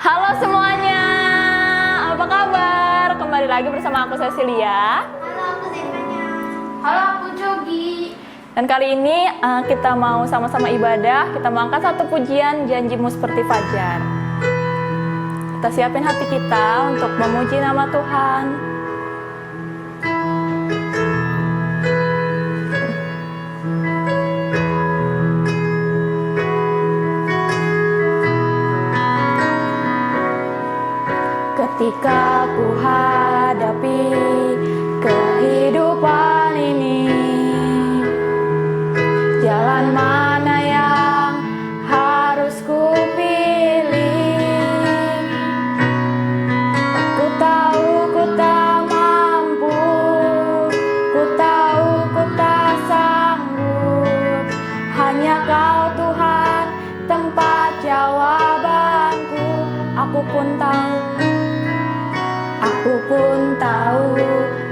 Halo semuanya, apa kabar? Kembali lagi bersama aku Cecilia. Halo, aku Zevanya. Halo, aku Jogi. Dan kali ini kita mau sama-sama ibadah. Kita mau angkat satu pujian, Janjimu Seperti Fajar. Kita siapin hati kita untuk memuji nama Tuhan. Ketika ku hadapi kehidupan ini, jalan mana yang harus ku pilih? Ku tahu ku tak mampu, ku tahu ku tak sanggup. Hanya Kau Tuhan tempat jawabanku. Aku pun tahu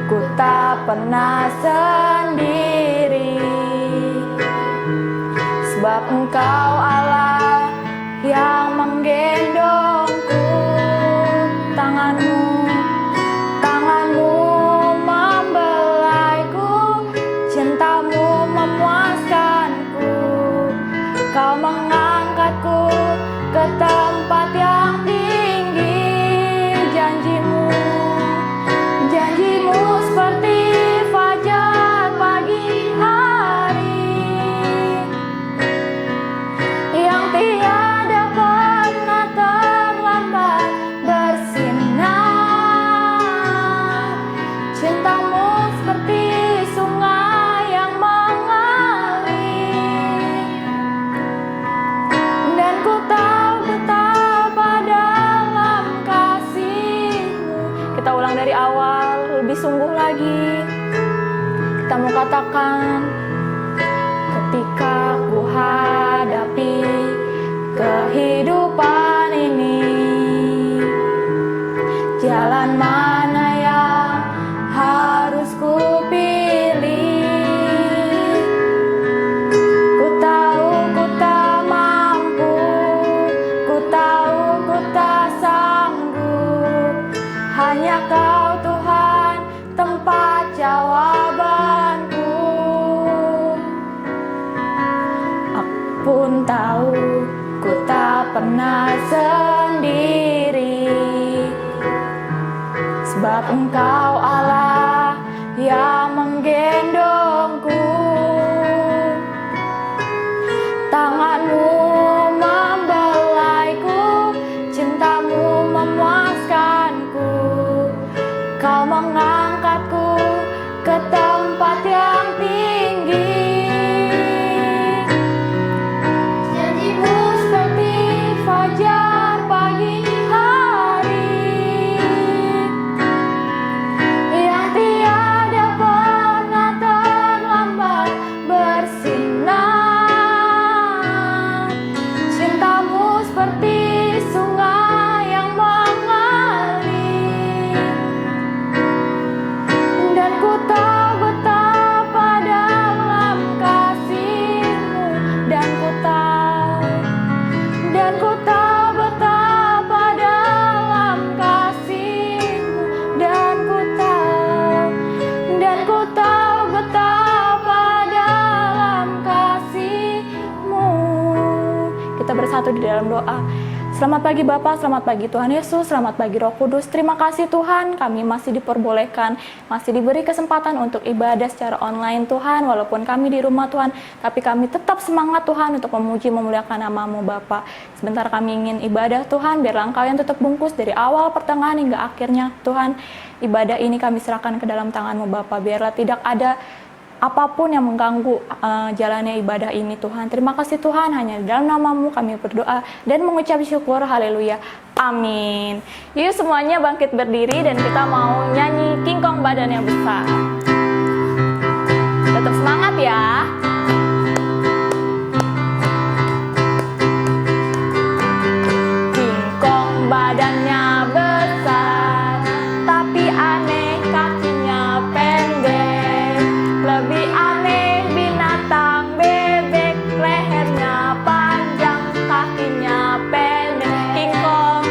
ku tak pernah sendiri, sebab Engkau Allah yang menggendongku. Tanganmu membelaiku, cintamu memuaskanku. Kau mengangkatku ke tempat yang tinggi. Janjimu seperti fajar pagi hari, yang tiada pernah terlambat bersinar. Cintamu seperti sungai yang mengalir, dan ku tahu betapa dalam kasih-Mu. Kita ulang dari awal, lebih sungguh lagi. Kita mau katakan, ketika ku hadapi kehidupan ini, jalan mana yang harus ku pilih? Ku tahu ku tak mampu, ku tahu ku tak sanggup. Hanya Kau Tuhan tempat jawabanku. Aku pun tahu ku tak pernah sendiri, sebab Engkau Allah yang menggendongku. Tanganmu membelaiku, cintamu memuaskanku. Kau mengangkatku ke tempat yang tinggi. Janjimu seperti fajar pagi hari, yang tiada pernah terlambat bersinar. Cintamu seperti sungai yang mengalir, dan ku tahu betapa dalam kasih-Mu. Dan ku tahu betapa dalam kasih-Mu. Dan ku tahu betapa dalam kasih-Mu. Kita bersatu di dalam doa. Selamat pagi Bapak, selamat pagi Tuhan Yesus, selamat pagi Roh Kudus. Terima kasih Tuhan, kami masih diperbolehkan, masih diberi kesempatan untuk ibadah secara online Tuhan. Walaupun kami di rumah Tuhan, tapi kami tetap semangat Tuhan untuk memuji memuliakan nama-Mu Bapak. Sebentar kami ingin ibadah Tuhan, biarlah Engkau yang tutup bungkus dari awal, pertengahan hingga akhirnya Tuhan. Ibadah ini kami serahkan ke dalam tangan-Mu Bapak, biarlah tidak ada apapun yang mengganggu jalannya ibadah ini Tuhan. Terima kasih Tuhan, hanya di dalam nama-Mu kami berdoa dan mengucap syukur. Haleluya, amin. Yuk semuanya bangkit berdiri dan kita mau nyanyi King Kong Badannya Besar. Tetap semangat ya. King Kong badannya besar, tapi aneh kakinya pendek. Lebih aneh binatang bebek, lehernya panjang, kakinya pendek. King Kong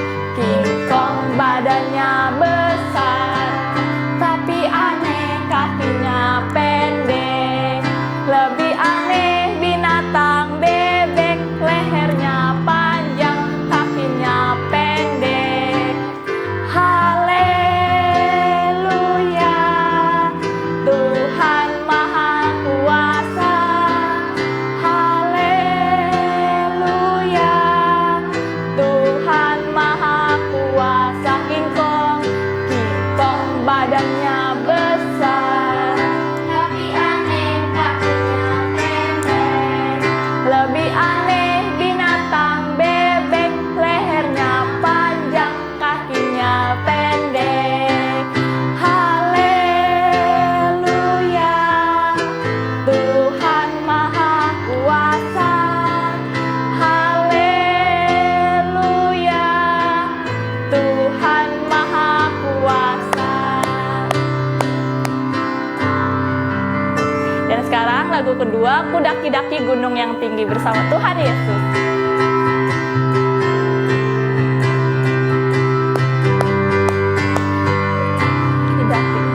lagu kedua, Ku Daki-daki Gunung yang Tinggi bersama Tuhan Yesus.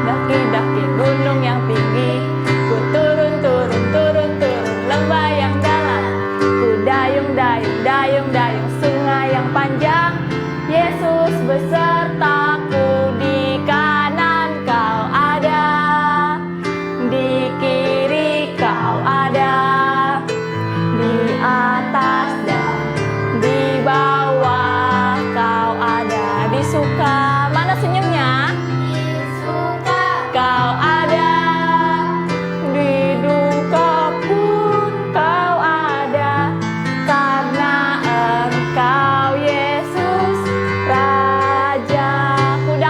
Daki-daki gunung yang tinggi, ku turun lembah yang dalam, ku dayung sungai yang panjang. Yesus besertaku, di kanan kau ada, di kiri kau ada, di atas dan di bawah kau ada. Di suka, mana senyumnya? Kau ada, di duka pun kau ada, karena Engkau Yesus Raja. Ku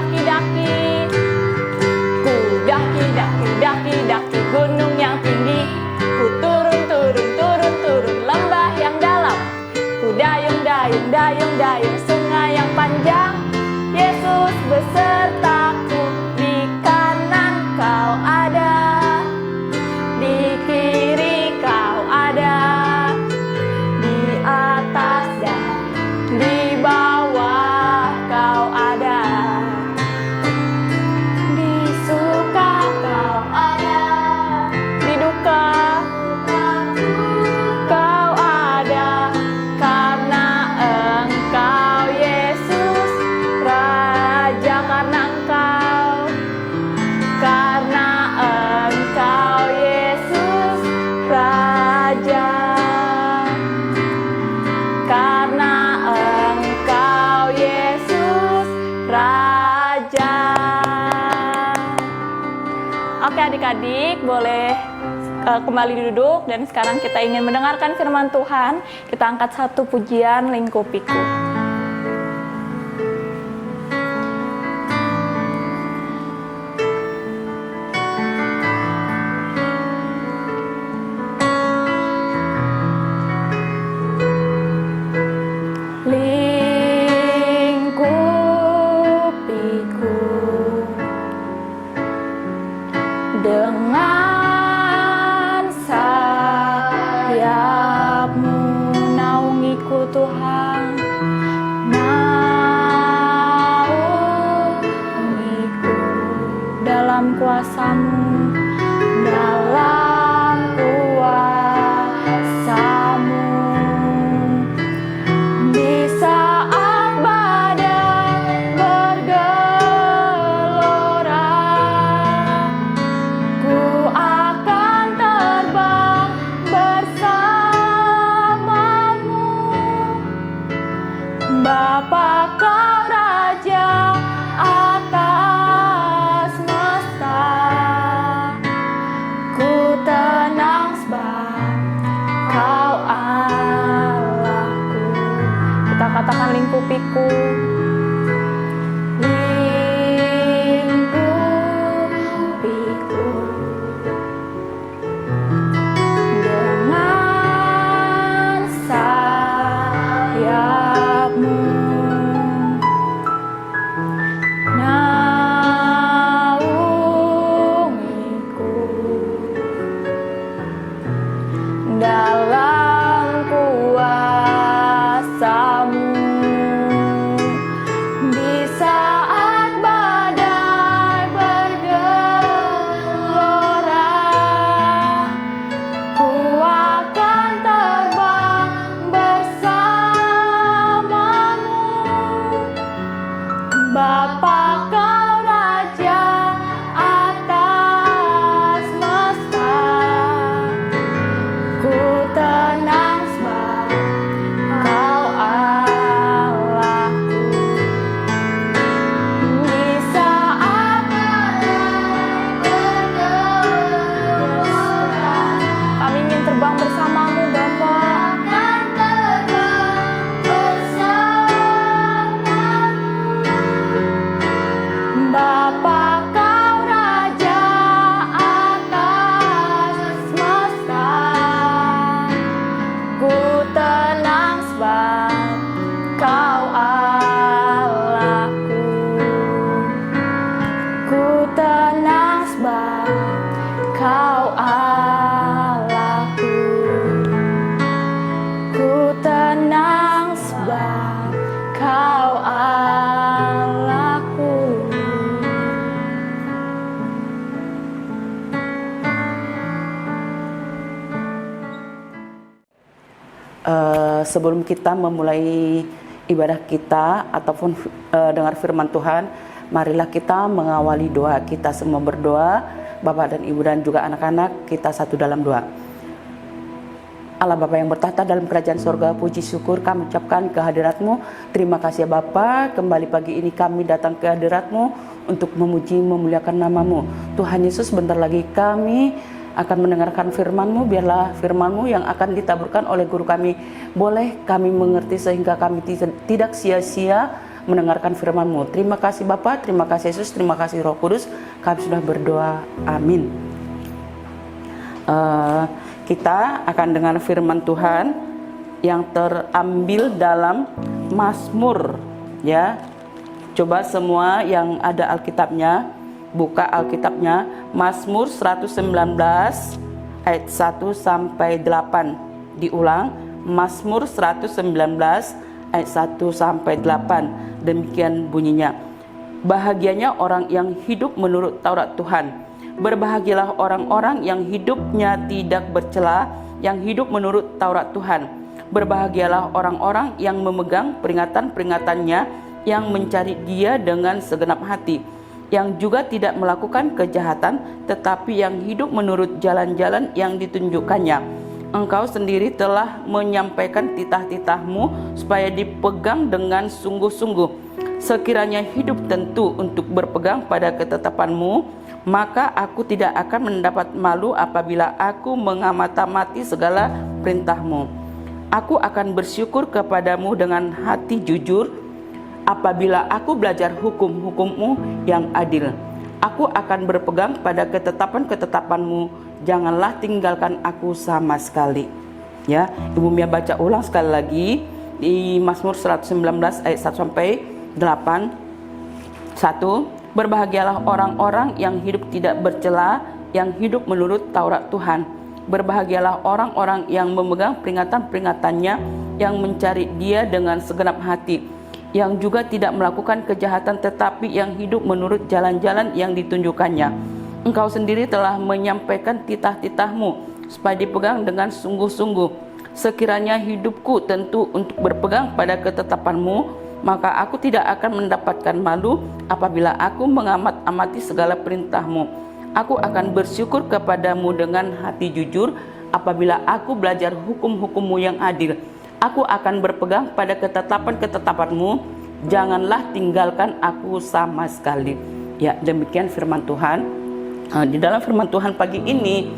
daki-daki gunung yang tinggi, ku turun lembah yang dalam, ku dayung sungai yang panjang. Yesus besertaku, di kanan kau ada, di kiri kau ada, di atas dan di bawah kau ada, di suka kau ada, di duka kau ada, karena Engkau Yesus Raja, karena Engkau Yesus Raja, karena Engkau Yesus Raja. Oke adik-adik, boleh kembali duduk, dan sekarang kita ingin mendengarkan firman Tuhan. Kita angkat satu pujian, Lingkupiku. Lingkupiku dengan sayap-Mu, naungiku Tuhan, naungiku dalam kuasa-Mu, dalam kuasa-Mu. Di saat badai bergelora, ku akan terbang bersama-Mu. Bapa kau Raja atas semesta, ku tenang sebab kau Allahku. Kita katakan lingkupiku, lingkupiku dengan sayap-Mu, naungiku dalam kuasa-Mu. sebelum kita memulai ibadah kita ataupun dengar firman Tuhan, marilah kita mengawali doa. Kita semua berdoa, Bapak dan Ibu dan juga anak-anak, kita satu dalam doa. Allah Bapa yang bertahta dalam kerajaan sorga, puji syukur kami ucapkan kehadirat-Mu. Terima kasih ya Bapa, kembali pagi ini kami datang ke hadirat-Mu untuk memuji memuliakan nama-Mu. Tuhan Yesus, bentar lagi kami akan mendengarkan firman-Mu. Biarlah firman-Mu yang akan ditaburkan oleh guru kami boleh kami mengerti sehingga kami tidak sia-sia mendengarkan firman-Mu. Terima kasih Bapa, terima kasih Yesus, terima kasih Roh Kudus. Kami sudah berdoa, amin. Kita akan dengar firman Tuhan yang terambil dalam Mazmur, ya. Coba semua yang ada Alkitabnya, buka Alkitabnya, Mazmur 119 ayat 1 sampai 8. Diulang, Mazmur 119 ayat 1 sampai 8. Demikian bunyinya. Bahagianya orang yang hidup menurut Taurat Tuhan. Berbahagialah orang-orang yang hidupnya tidak bercela, yang hidup menurut Taurat Tuhan. Berbahagialah orang-orang yang memegang peringatan-peringatannya, yang mencari Dia dengan segenap hati, yang juga tidak melakukan kejahatan, tetapi yang hidup menurut jalan-jalan yang ditunjukkannya. Engkau sendiri telah menyampaikan titah-titah-Mu supaya dipegang dengan sungguh-sungguh. Sekiranya hidup tentu untuk berpegang pada ketetapan-Mu, maka aku tidak akan mendapat malu apabila aku mengamati segala perintah-Mu. Aku akan bersyukur kepadamu dengan hati jujur apabila aku belajar hukum-hukum-Mu yang adil. Aku akan berpegang pada ketetapan-ketetapan-Mu, janganlah tinggalkan aku sama sekali. Ya, Ibu Mia baca ulang sekali lagi di Mazmur 119 ayat 1 sampai 8. 1. Berbahagialah orang-orang yang hidup tidak bercela, yang hidup menurut Taurat Tuhan. Berbahagialah orang-orang yang memegang peringatan-peringatannya, yang mencari Dia dengan segenap hati, yang juga tidak melakukan kejahatan, tetapi yang hidup menurut jalan-jalan yang ditunjukkannya. Engkau sendiri telah menyampaikan titah-titah-Mu supaya dipegang dengan sungguh-sungguh. Sekiranya hidupku tentu untuk berpegang pada ketetapan-Mu, maka aku tidak akan mendapatkan malu apabila aku mengamati segala perintah-Mu. Aku akan bersyukur kepadamu dengan hati jujur apabila aku belajar hukum-hukum-Mu yang adil. Aku akan berpegang pada ketetapan-ketetapan-Mu, janganlah tinggalkan aku sama sekali. Ya, demikian firman Tuhan. Di dalam firman Tuhan pagi ini,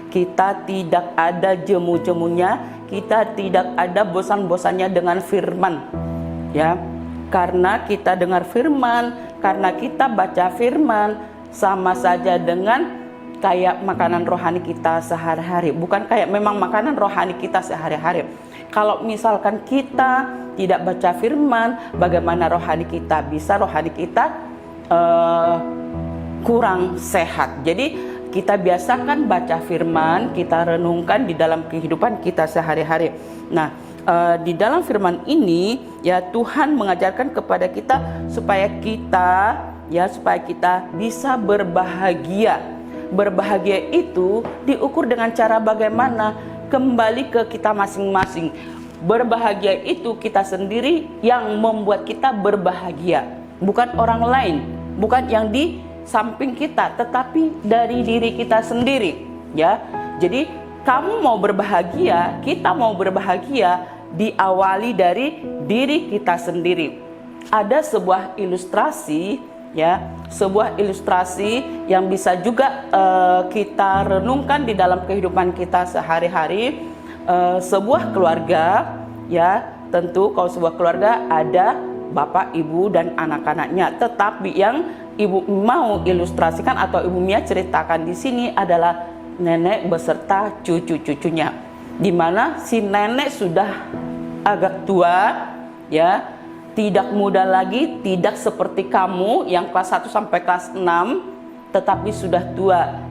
kita tidak ada jemu-jemunya, kita tidak ada bosan-bosannya dengan firman, ya. Karena kita dengar firman, karena kita baca firman, sama saja dengan kayak makanan rohani kita sehari-hari. Bukan kayak, memang makanan rohani kita sehari-hari. Kalau misalkan kita tidak baca firman, bagaimana rohani kita bisa? Rohani kita kurang sehat. Jadi kita biasakan baca firman, kita renungkan di dalam kehidupan kita sehari-hari. Nah, di dalam firman ini, ya, Tuhan mengajarkan kepada kita supaya kita bisa berbahagia. Berbahagia itu diukur dengan cara bagaimana? Kembali ke kita masing-masing. Berbahagia itu kita sendiri yang membuat kita berbahagia, bukan orang lain, bukan yang di samping kita, tetapi dari diri kita sendiri, ya. Jadi kamu mau berbahagia, kita mau berbahagia, diawali dari diri kita sendiri. Ada sebuah ilustrasi, ya, sebuah ilustrasi yang bisa juga kita renungkan di dalam kehidupan kita sehari-hari. Sebuah keluarga, ya, tentu kalau sebuah keluarga ada bapak, ibu, dan anak-anaknya. Tetapi yang Ibu mau ilustrasikan atau Ibu Mia ceritakan di sini adalah nenek beserta cucu-cucunya, di mana si nenek sudah agak tua, ya, tidak muda lagi, tidak seperti kamu yang kelas 1 sampai kelas 6, tetapi sudah tua.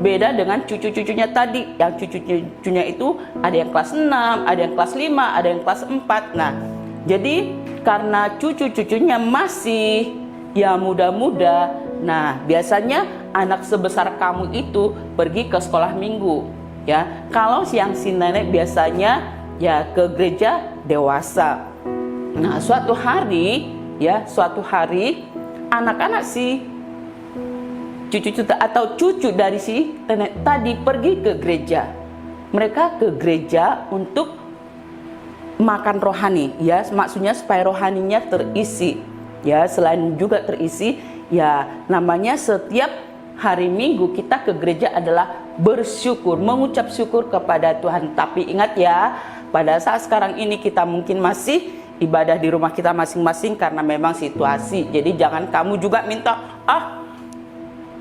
Beda dengan cucu-cucunya tadi, yang cucu-cucunya itu ada yang kelas 6, ada yang kelas 5, ada yang kelas 4. Nah, jadi karena cucu-cucunya masih ya muda-muda, nah biasanya anak sebesar kamu itu pergi ke sekolah minggu, ya. Kalau yang si nenek biasanya ya ke gereja dewasa. Nah, suatu hari anak-anak si cucu atau cucu dari si nenek tadi pergi ke gereja. Mereka ke gereja untuk makan rohani, ya, maksudnya supaya rohaninya terisi, ya. Selain juga terisi, ya, namanya setiap hari Minggu kita ke gereja adalah bersyukur, mengucap syukur kepada Tuhan. Tapi ingat ya, pada saat sekarang ini kita mungkin masih ibadah di rumah kita masing-masing karena memang situasi. Jadi jangan kamu juga minta,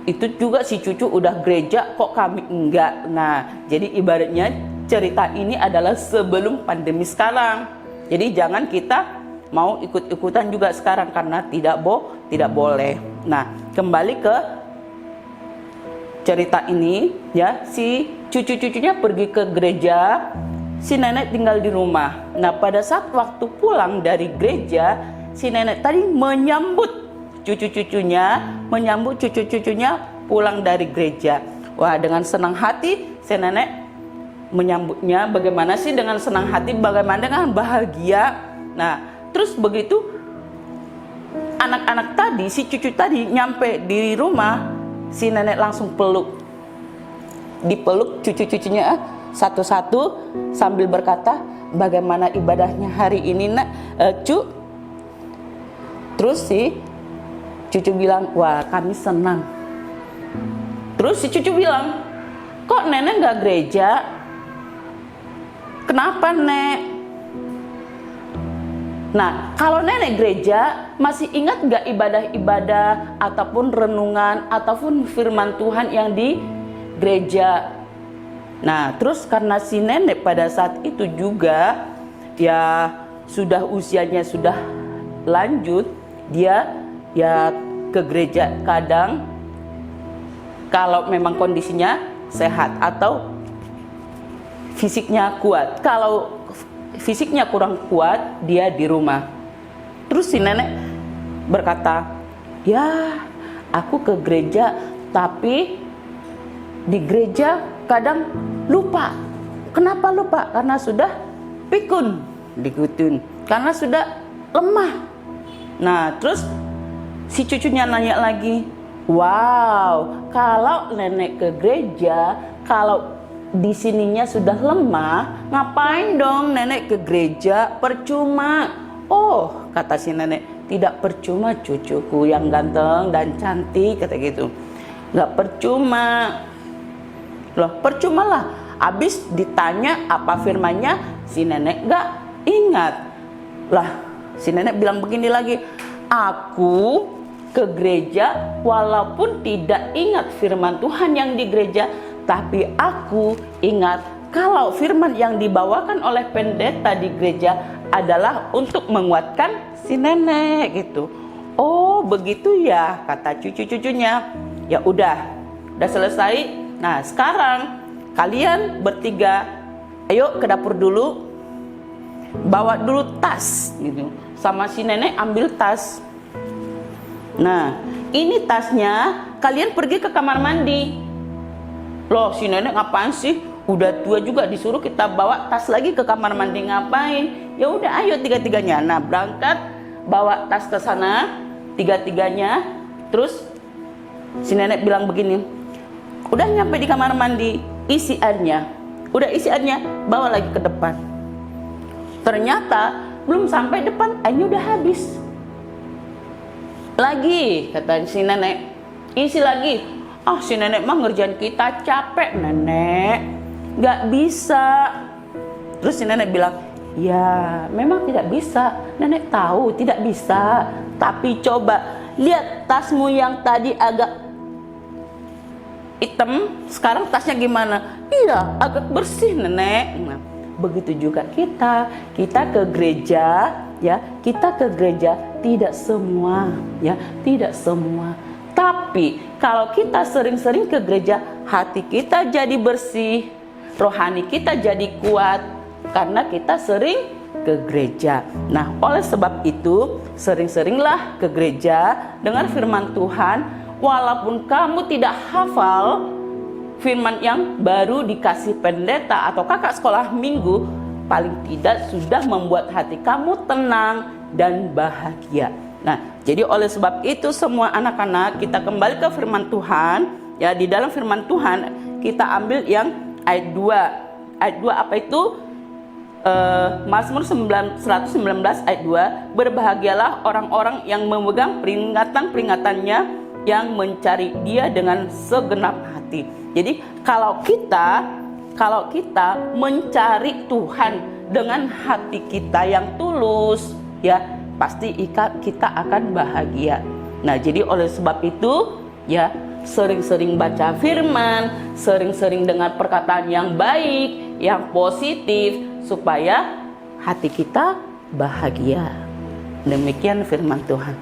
itu juga si cucu udah gereja kok kami enggak. Nah, jadi ibaratnya cerita ini adalah sebelum pandemi sekarang. Jadi jangan kita mau ikut-ikutan juga sekarang karena tidak boleh. Nah, kembali ke cerita ini, ya, si cucu-cucunya pergi ke gereja, si nenek tinggal di rumah. Nah, pada saat waktu pulang dari gereja, si nenek tadi menyambut cucu-cucunya pulang dari gereja. Wah, dengan senang hati si nenek menyambutnya. Bagaimana sih dengan senang hati, bagaimana dengan bahagia. Nah, terus begitu anak-anak tadi, si cucu tadi nyampe di rumah, si nenek langsung dipeluk cucu-cucunya satu-satu sambil berkata, bagaimana ibadahnya hari ini nak, cu? Terus si cucu bilang, wah kami senang. Terus si cucu bilang, kok nenek gak gereja? Kenapa nek? Nah, kalau nenek gereja, masih ingat gak ibadah-ibadah ataupun renungan ataupun firman Tuhan yang di gereja? Nah, terus karena si nenek pada saat itu juga ya sudah usianya sudah lanjut, dia ya ke gereja kadang kalau memang kondisinya sehat atau fisiknya kuat. Kalau fisiknya kurang kuat, dia di rumah. Terus si nenek berkata, ya aku ke gereja tapi di gereja kadang lupa. Kenapa lupa? Karena sudah pikun, digutun, karena sudah lemah. Nah, terus si cucunya nanya lagi, wow, kalau nenek ke gereja, kalau di sininya sudah lemah, ngapain dong nenek ke gereja? Percuma. Oh, kata si nenek, tidak percuma cucuku yang ganteng dan cantik, kata gitu. Nggak percuma. Loh, percumalah. Habis ditanya apa firmannya, si nenek nggak ingat. Lah, si nenek bilang begini lagi, aku ke gereja walaupun tidak ingat firman Tuhan yang di gereja, tapi aku ingat kalau firman yang dibawakan oleh pendeta di gereja adalah untuk menguatkan si nenek gitu. Oh, begitu ya, kata cucu-cucunya. Ya udah selesai. Nah, sekarang kalian bertiga ayo ke dapur dulu. Bawa dulu tas gitu. Sama si nenek ambil tas. Nah, ini tasnya, kalian pergi ke kamar mandi. Loh, si nenek ngapain sih? Udah tua juga disuruh kita bawa tas lagi ke kamar mandi, ngapain? Ya udah, ayo tiga-tiganya. Nah, berangkat bawa tas ke sana, tiga-tiganya. Terus si nenek bilang begini, udah nyampe di kamar mandi, isi airnya. Udah isi airnya, bawa lagi ke depan. Ternyata belum sampai depan, airnya udah habis. Lagi, kata si nenek, isi lagi. Si nenek mah ngerjain kita, capek nenek, gak bisa. Terus si nenek bilang, ya memang tidak bisa, nenek tahu tidak bisa. Tapi coba lihat tasmu yang tadi agak hitam, sekarang tasnya gimana? Iya, agak bersih nenek. Nah, begitu juga kita ke gereja, ya, kita ke gereja tidak semua, ya, tidak semua. Tapi kalau kita sering-sering ke gereja, hati kita jadi bersih, rohani kita jadi kuat karena kita sering ke gereja. Nah, oleh sebab itu, sering-seringlah ke gereja, dengar firman Tuhan, walaupun kamu tidak hafal firman yang baru dikasih pendeta atau kakak sekolah minggu paling tidak sudah membuat hati kamu tenang dan bahagia. Nah, jadi oleh sebab itu semua anak-anak, kita kembali ke firman Tuhan. Ya, di dalam firman Tuhan kita ambil yang ayat 2. Ayat 2 apa itu? Mazmur 119 ayat 2. Berbahagialah orang-orang yang memegang peringatan-peringatannya, yang mencari Dia dengan segenap hati. Jadi kalau kita mencari Tuhan dengan hati kita yang tulus, ya pasti kita akan bahagia. Nah, jadi oleh sebab itu, ya sering-sering baca firman, sering-sering dengar perkataan yang baik, yang positif, supaya hati kita bahagia. Demikian firman Tuhan.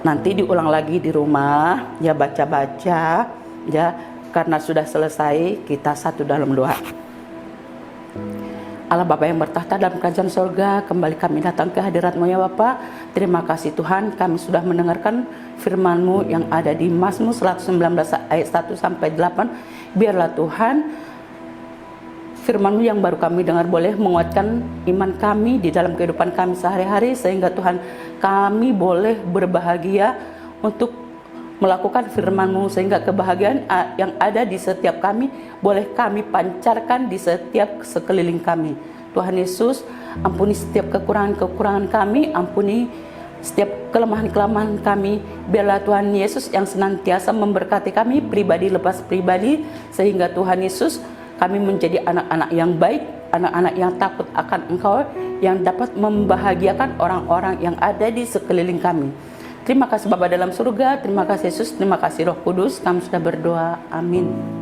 Nanti diulang lagi di rumah, ya baca-baca, ya karena sudah selesai kita satu dalam doa. Allah Bapa yang bertahta dalam kerajaan surga, kembali kami datang ke hadirat-Mu ya Bapa. Terima kasih Tuhan, kami sudah mendengarkan firman-Mu yang ada di Mazmur 119 ayat 1 sampai 8. Biarlah Tuhan firman-Mu yang baru kami dengar boleh menguatkan iman kami di dalam kehidupan kami sehari-hari, sehingga Tuhan kami boleh berbahagia untuk melakukan firman-Mu, sehingga kebahagiaan yang ada di setiap kami boleh kami pancarkan di setiap sekeliling kami. Tuhan Yesus, ampuni setiap kekurangan-kekurangan kami, ampuni setiap kelemahan-kelemahan kami. Biarlah Tuhan Yesus yang senantiasa memberkati kami pribadi lepas pribadi, sehingga Tuhan Yesus kami menjadi anak-anak yang baik, anak-anak yang takut akan Engkau, yang dapat membahagiakan orang-orang yang ada di sekeliling kami. Terima kasih Bapa dalam surga, terima kasih Yesus, terima kasih Roh Kudus, kami sudah berdoa, amin.